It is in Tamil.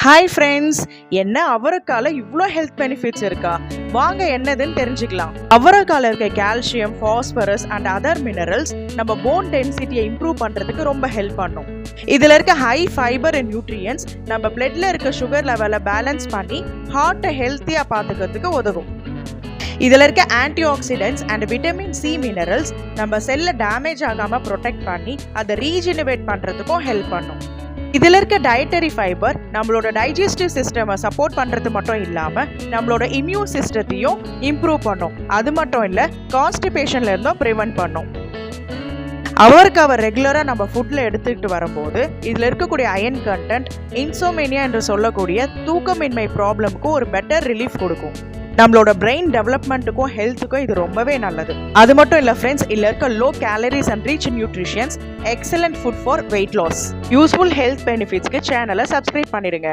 ஹாய் ஃப்ரெண்ட்ஸ், என்ன அவரைக்கால இவ்வளோ ஹெல்த் பெனிஃபிட்ஸ் இருக்கா? வாங்க என்னதுன்னு தெரிஞ்சுக்கலாம். அவரைக்கால இருக்க calcium, phosphorus and other minerals நம்ம போன் டென்சிட்டியை இம்ப்ரூவ் பண்ணுறதுக்கு ரொம்ப ஹெல்ப் பண்ணும். இதில் இருக்க ஹை ஃபைபர் அண்ட் நியூட்ரியன்ஸ் நம்ம பிளட்ல இருக்க சுகர் லெவலை பேலன்ஸ் பண்ணி ஹார்ட்டை ஹெல்த்தியாக பார்த்துக்கிறதுக்கு உதவும். இதில் இருக்க anti oxidants and vitamin C minerals நம்ம செல்லை டேமேஜ் ஆகாமல் ப்ரொடெக்ட் பண்ணி அதை ரீஜெனரேட் பண்ணுறதுக்கும் ஹெல்ப் பண்ணும். இதில் இருக்க டயட்டரி ஃபைபர் நம்மளோட டைஜஸ்டிவ் சிஸ்டமை சப்போர்ட் பண்ணுறது மட்டும் இல்லாமல் நம்மளோட இம்யூன் சிஸ்டத்தையும் இம்ப்ரூவ் பண்ணும். அது மட்டும் இல்லை, கான்ஸ்டிபேஷன்ல இருந்தும் ப்ரிவென்ட் பண்ணும். அவரைக்காவை ரெகுலராக நம்ம ஃபுட்டில் எடுத்துக்கிட்டு வரும்போது இதில் இருக்கக்கூடிய அயன் கண்டென்ட் இன்சோமேனியா என்று சொல்லக்கூடிய தூக்கமின்மை ப்ராப்ளமுக்கும் ஒரு பெட்டர் ரிலீஃப் கொடுக்கும். நம்மளோட பிரெயின் டெவலப்மெண்ட்டுக்கும் ஹெல்த்துக்கும் இது ரொம்பவே நல்லது. அது மட்டும் இல்லை ஃப்ரெண்ட்ஸ், இதில் இருக்க low calories and rich nutritions excellent food for weight loss. Useful health பெனிஃபிட்ஸ்க்கு சேனலை சப்ஸ்கிரைப் பண்ணிடுங்க.